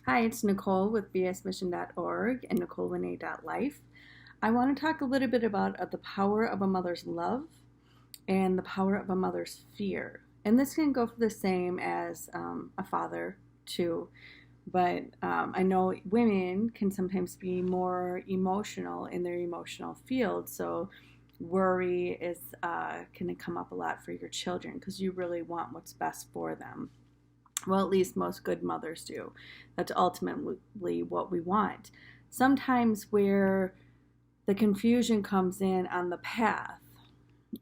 Hi, it's Nicole with bsmission.org and NicoleLynnay.life. I want to talk a little bit about the power of a mother's love and the power of a mother's fear. And this can go for the same as a father, too. But I know women can sometimes be more emotional in their emotional field. So worry is can come up a lot for your children because you really want what's best for them. Well, at least most good mothers do. That's ultimately what we want. Sometimes where the confusion comes in on the path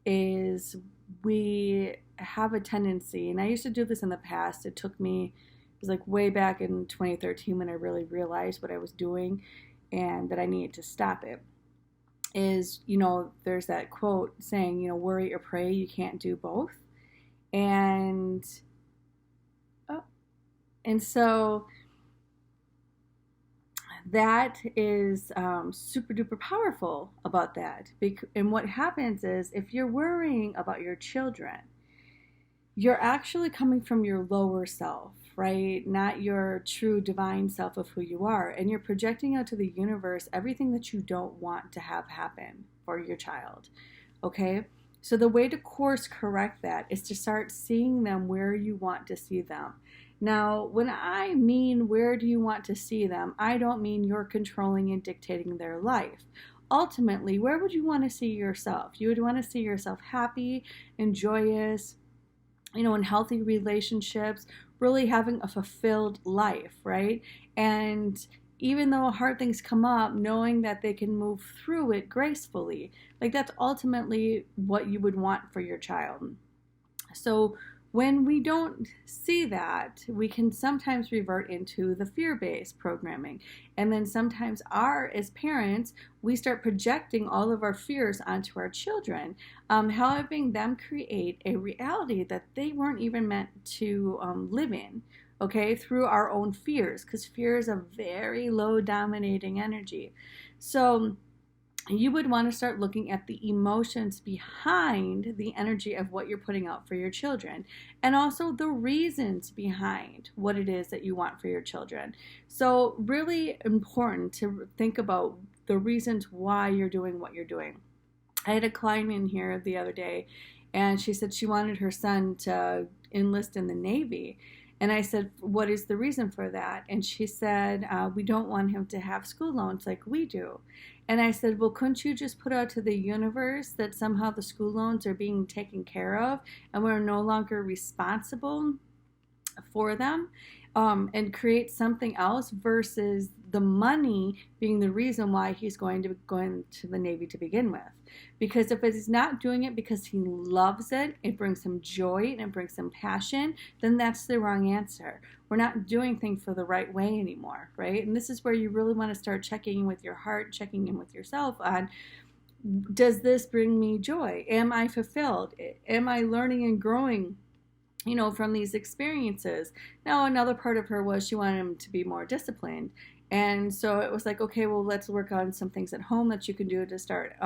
is we have a tendency, and I used to do this in the past. It took me, it was like way back in 2013 when I really realized what I was doing and that I needed to stop it. There's that quote saying, worry or pray, you can't do both. And And so that is super duper powerful about that. And what happens is if you're worrying about your children, you're actually coming from your lower self, right? Not your true divine self of who you are. And you're projecting out to the universe everything that you don't want to have happen for your child. Okay? So the way to course correct that is to start seeing them where you want to see them. Now, when I mean where do you want to see them, I don't mean you're controlling and dictating their life. Ultimately, where would you want to see yourself? You would want to see yourself happy and joyous, in healthy relationships, really having a fulfilled life, right? And even though hard things come up, knowing that they can move through it gracefully. Like that's ultimately what you would want for your child. So when we don't see that, we can sometimes revert into the fear-based programming. And then sometimes as parents, we start projecting all of our fears onto our children, helping them create a reality that they weren't even meant to live in, okay, through our own fears, because fear is a very low dominating energy. So you would want to start looking at the emotions behind the energy of what you're putting out for your children, and also the reasons behind what it is that you want for your children. So really important to think about the reasons why you're doing what you're doing. I had a client in here the other day, and she said she wanted her son to enlist in the Navy. And I said, what is the reason for that? And she said, we don't want him to have school loans like we do. And I said, well, couldn't you just put out to the universe that somehow the school loans are being taken care of and we're no longer responsible for them, and create something else versus the money being the reason why he's going to the Navy to begin with. Because if he's not doing it because he loves it, it brings him joy and it brings him passion, then that's the wrong answer. We're not doing things for the right way anymore, right? And this is where you really want to start checking in with your heart, checking in with yourself on, does this bring me joy? Am I fulfilled? Am I learning and growing from these experiences? Now, another part of her was she wanted him to be more disciplined. And so it was like, okay, well, let's work on some things at home that you can do to start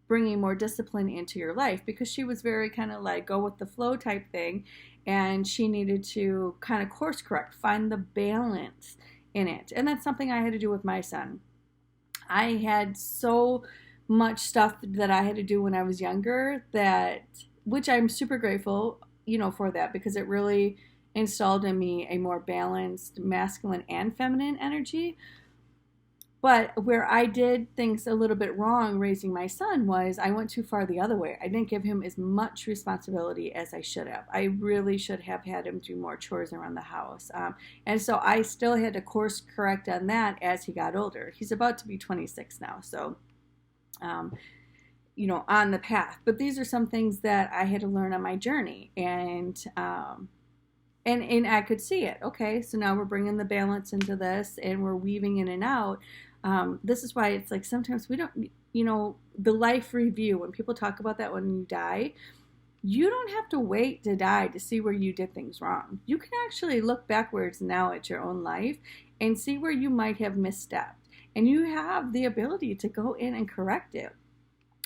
bringing more discipline into your life, because she was very kind of like go with the flow type thing. And she needed to kind of course correct, find the balance in it. And that's something I had to do with my son. I had so much stuff that I had to do when I was younger which I'm super grateful for that, because it really installed in me a more balanced masculine and feminine energy. But where I did things a little bit wrong raising my son was I went too far the other way. I didn't give him as much responsibility as I should have. I really should have had him do more chores around the house. And so I still had to course correct on that as he got older. He's about to be 26 now, so on the path. But these are some things that I had to learn on my journey, and I could see it. Okay, so now we're bringing the balance into this, and we're weaving in and out. This is why it's like sometimes we don't, the life review, when people talk about that when you die, you don't have to wait to die to see where you did things wrong. You can actually look backwards now at your own life and see where you might have misstepped. And you have the ability to go in and correct it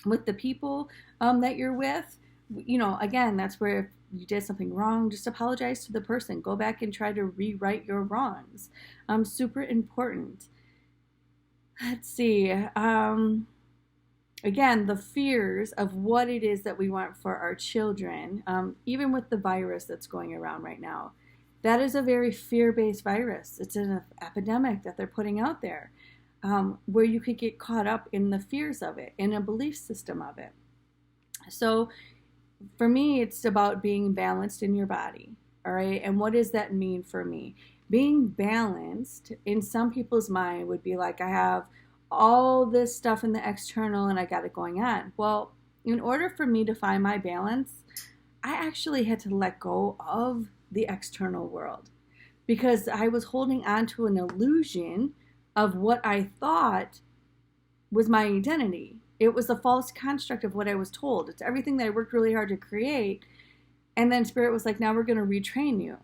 with the people that you're with, again, that's where if you did something wrong, just apologize to the person. Go back and try to rewrite your wrongs. Super important. Let's see. Again, the fears of what it is that we want for our children, even with the virus that's going around right now. That is a very fear-based virus. It's an epidemic that they're putting out there, where you could get caught up in the fears of it, in a belief system of it. So for me, it's about being balanced in your body, all right? And what does that mean for me? Being balanced in some people's mind would be like, I have all this stuff in the external and I got it going on. Well, in order for me to find my balance, I actually had to let go of the external world, because I was holding on to an illusion of what I thought was my identity. It was a false construct of what I was told. It's everything that I worked really hard to create. And then Spirit was like, now we're going to retrain you.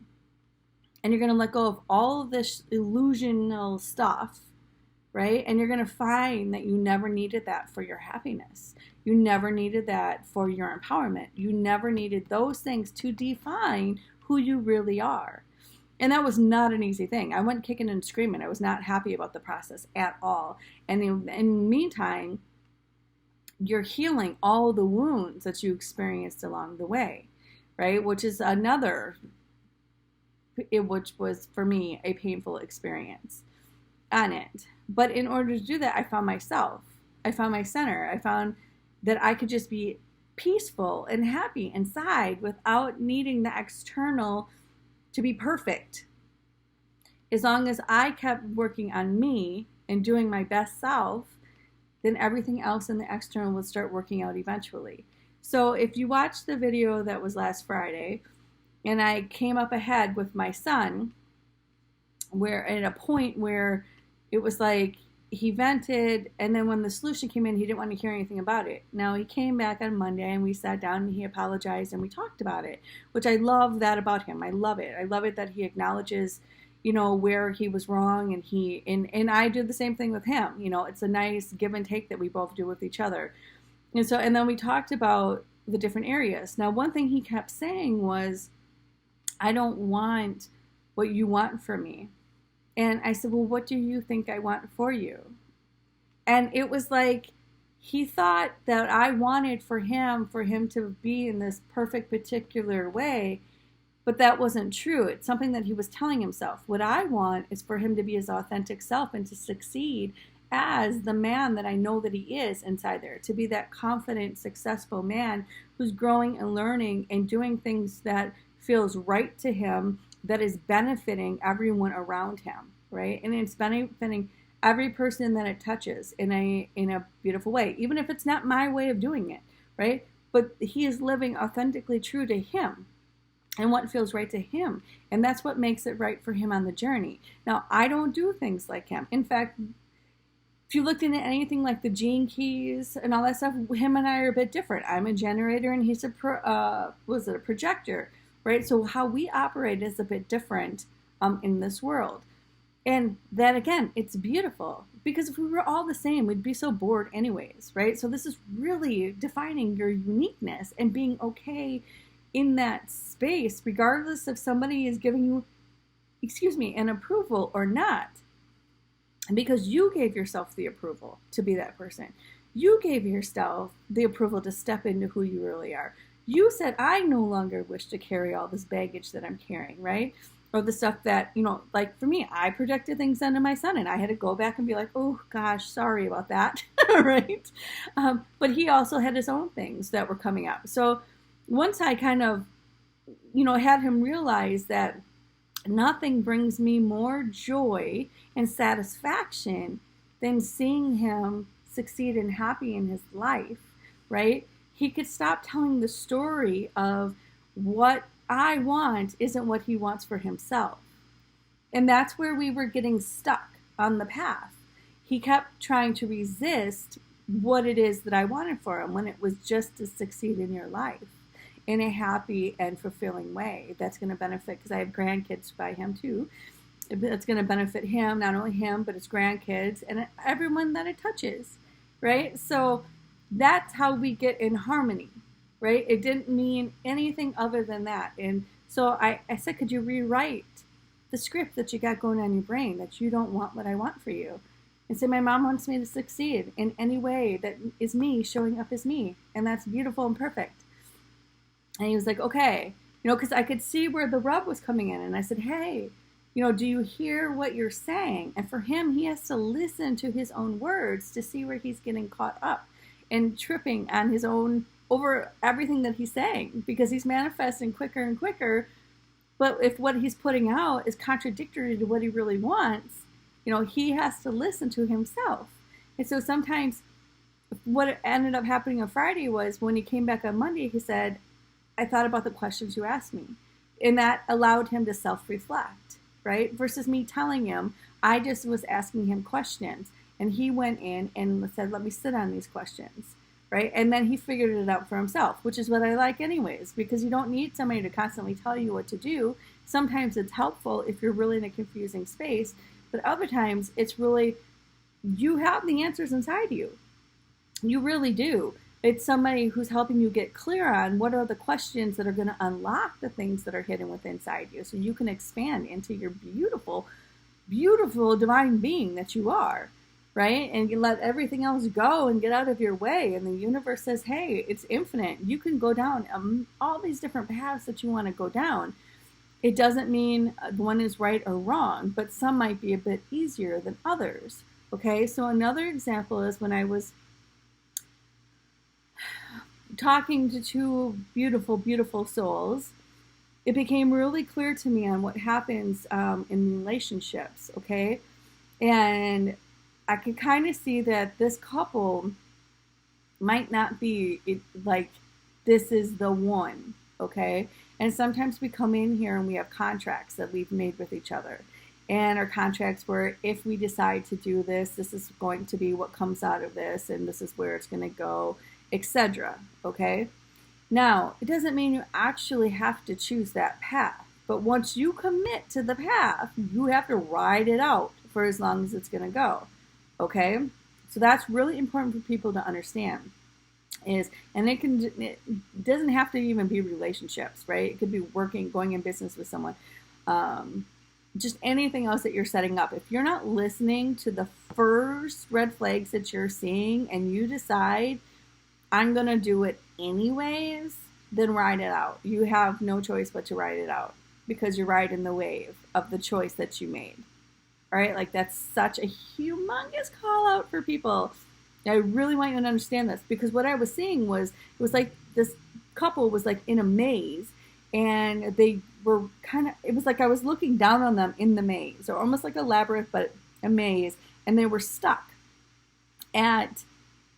And you're going to let go of all of this illusional stuff, right? And you're going to find that you never needed that for your happiness. You never needed that for your empowerment. You never needed those things to define who you really are. And that was not an easy thing. I went kicking and screaming. I was not happy about the process at all. And in the meantime, you're healing all the wounds that you experienced along the way, right? Which is which was for me a painful experience on it. But in order to do that, I found myself. I found my center. I found that I could just be peaceful and happy inside without needing the external to be perfect. As long as I kept working on me and doing my best self, then everything else in the external would start working out eventually. So if you watched the video that was last Friday, and I came up ahead with my son, where at a point where it was like he vented, and then when the solution came in, he didn't want to hear anything about it. Now he came back on Monday and we sat down and he apologized and we talked about it, which I love that about him. I love it. I love it that he acknowledges, where he was wrong, and I do the same thing with him. It's a nice give and take that we both do with each other. And then we talked about the different areas. Now, one thing he kept saying was, I don't want what you want for me. And I said, well, what do you think I want for you? And it was like he thought that I wanted for him to be in this perfect particular way, but that wasn't true. It's something that he was telling himself. What I want is for him to be his authentic self and to succeed as the man that I know that he is inside there, to be that confident, successful man who's growing and learning and doing things that feels right to him, that is benefiting everyone around him, right? And it's benefiting every person that it touches in a beautiful way, even if it's not my way of doing it, right? But he is living authentically true to him and what feels right to him. And that's what makes it right for him on the journey. Now, I don't do things like him. In fact, if you looked into anything like the gene keys and all that stuff, him and I are a bit different. I'm a generator and he's a projector, right? So how we operate is a bit different in this world. And that, again, it's beautiful, because if we were all the same, we'd be so bored anyways, right? So this is really defining your uniqueness and being okay in that space, regardless if somebody is giving you, an approval or not. Because you gave yourself the approval to be that person. You gave yourself the approval to step into who you really are. You said, I no longer wish to carry all this baggage that I'm carrying, right? Or the stuff that, like for me, I projected things onto my son and I had to go back and be like, oh gosh, sorry about that, right? But he also had his own things that were coming up. So once I kind of, had him realize that nothing brings me more joy and satisfaction than seeing him succeed and happy in his life, right? He could stop telling the story of what I want isn't what he wants for himself. And that's where we were getting stuck on the path. He kept trying to resist what it is that I wanted for him when it was just to succeed in your life in a happy and fulfilling way. That's going to benefit, because I have grandkids by him too. It's going to benefit him, not only him, but his grandkids and everyone that it touches, right? So that's how we get in harmony, right? It didn't mean anything other than that. And so I said, could you rewrite the script that you got going on in your brain, that you don't want what I want for you? And say, my mom wants me to succeed in any way that is me showing up as me. And that's beautiful and perfect. And he was like, okay, because I could see where the rub was coming in. And I said, hey, do you hear what you're saying? And for him, he has to listen to his own words to see where he's getting caught up and tripping on his own over everything that he's saying, because he's manifesting quicker and quicker. But if what he's putting out is contradictory to what he really wants, he has to listen to himself. And so sometimes what ended up happening on Friday was, when he came back on Monday, he said, I thought about the questions you asked me. And that allowed him to self-reflect, right? Versus me telling him, I just was asking him questions. And he went in and said, let me sit on these questions, right? And then he figured it out for himself, which is what I like anyways, because you don't need somebody to constantly tell you what to do. Sometimes it's helpful if you're really in a confusing space, but other times it's really, you have the answers inside you. You really do. It's somebody who's helping you get clear on what are the questions that are going to unlock the things that are hidden within inside you, so you can expand into your beautiful, beautiful divine being that you are, right? And you let everything else go and get out of your way. And the universe says, hey, it's infinite. You can go down all these different paths that you want to go down. It doesn't mean one is right or wrong, but some might be a bit easier than others. Okay, so another example is when I was talking to two beautiful, beautiful souls, it became really clear to me on what happens in relationships, okay? And I could kind of see that this couple might not be like, this is the one, okay? And sometimes we come in here and we have contracts that we've made with each other. And our contracts were, if we decide to do this, this is going to be what comes out of this, and this is where it's going to go, etc. Okay? Now, it doesn't mean you actually have to choose that path. But once you commit to the path, you have to ride it out for as long as it's going to go. Okay? So that's really important for people to understand. And it doesn't have to even be relationships, right? It could be working, going in business with someone. Just anything else that you're setting up. If you're not listening to the first red flags that you're seeing and you decide, I'm going to do it anyways, then ride it out. You have no choice but to ride it out, because you're riding the wave of the choice that you made. All right? Like, that's such a humongous call out for people. I really want you to understand this, because what I was seeing was, it was like this couple was like in a maze, and they were it was like I was looking down on them in the maze, or almost like a labyrinth, but a maze, and they were stuck at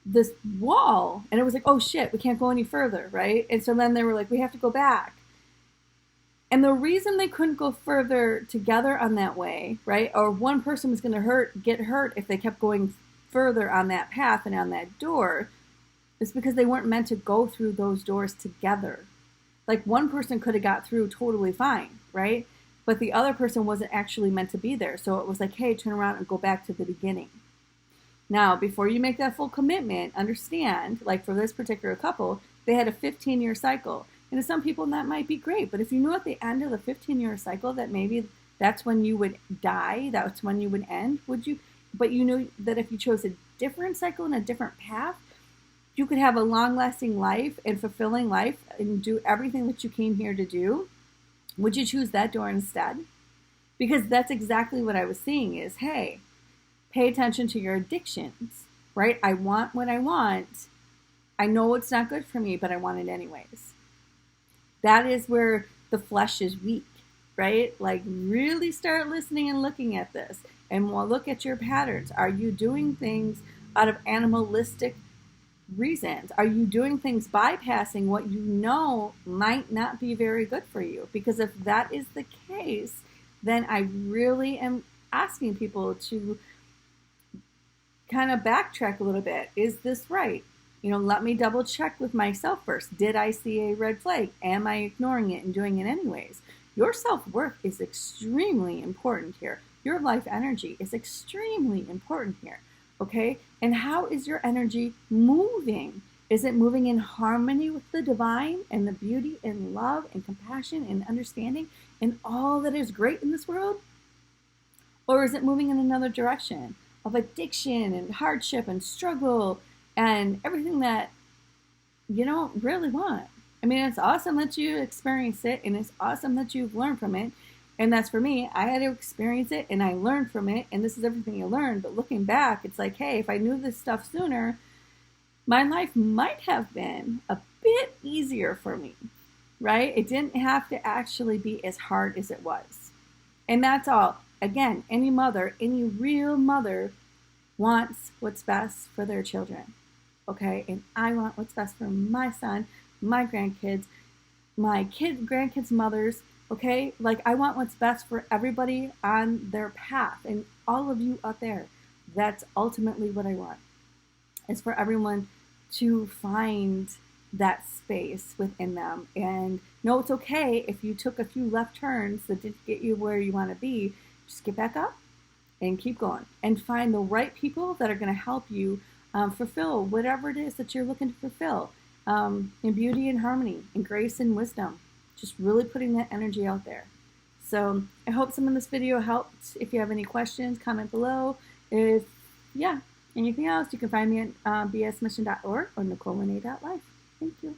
this wall, and it was like, oh shit, we can't go any further, right? And so then they were like, we have to go back. And the reason they couldn't go further together on that way, right, or one person was going to get hurt if they kept going further on that path and on that door, is because they weren't meant to go through those doors together. Like, one person could have got through totally fine, right? But the other person wasn't actually meant to be there. So it was like, hey, turn around and go back to the beginning. Now, before you make that full commitment, understand, like for this particular couple, they had a 15-year cycle. And to some people, that might be great. But if you knew at the end of the 15-year cycle that maybe that's when you would die, that's when you would end, would you? But you knew that if you chose a different cycle and a different path, you could have a long-lasting life and fulfilling life and do everything that you came here to do. Would you choose that door instead? Because that's exactly what I was seeing is, hey, pay attention to your addictions, right? I want what I want. I know it's not good for me, but I want it anyways. That is where the flesh is weak, right? Like, really start listening and looking at this. And we'll look at your patterns. Are you doing things out of animalistic reasons? Are you doing things bypassing what you know might not be very good for you? Because if that is the case, then I really am asking people to kind of backtrack a little bit. Is this right? Let me double check with myself first. Did I see a red flag? Am I ignoring it and doing it anyways? Your self-worth is extremely important here. Your life energy is extremely important here. Okay? And how is your energy moving? Is it moving in harmony with the divine and the beauty and love and compassion and understanding and all that is great in this world? Or is it moving in another direction of addiction and hardship and struggle and everything that you don't really want? I mean, it's awesome that you experience it, and it's awesome that you've learned from it. And that's for me. I had to experience it, and I learned from it, and this is everything I learned. But looking back, it's like, hey, if I knew this stuff sooner, my life might have been a bit easier for me, right? It didn't have to actually be as hard as it was. And that's all. Again, any mother, any real mother wants what's best for their children, okay? And I want what's best for my son, my grandkids, grandkids' mothers, okay? Like, I want what's best for everybody on their path and all of you out there. That's ultimately what I want, is for everyone to find that space within them and know it's okay if you took a few left turns that didn't get you where you want to be. Just get back up and keep going and find the right people that are going to help you fulfill whatever it is that you're looking to fulfill in beauty and harmony and grace and wisdom. Just really putting that energy out there. So I hope some of this video helped. If you have any questions, comment below. If, yeah, anything else, you can find me at bsmission.org or NicoleLynnay.life. Thank you.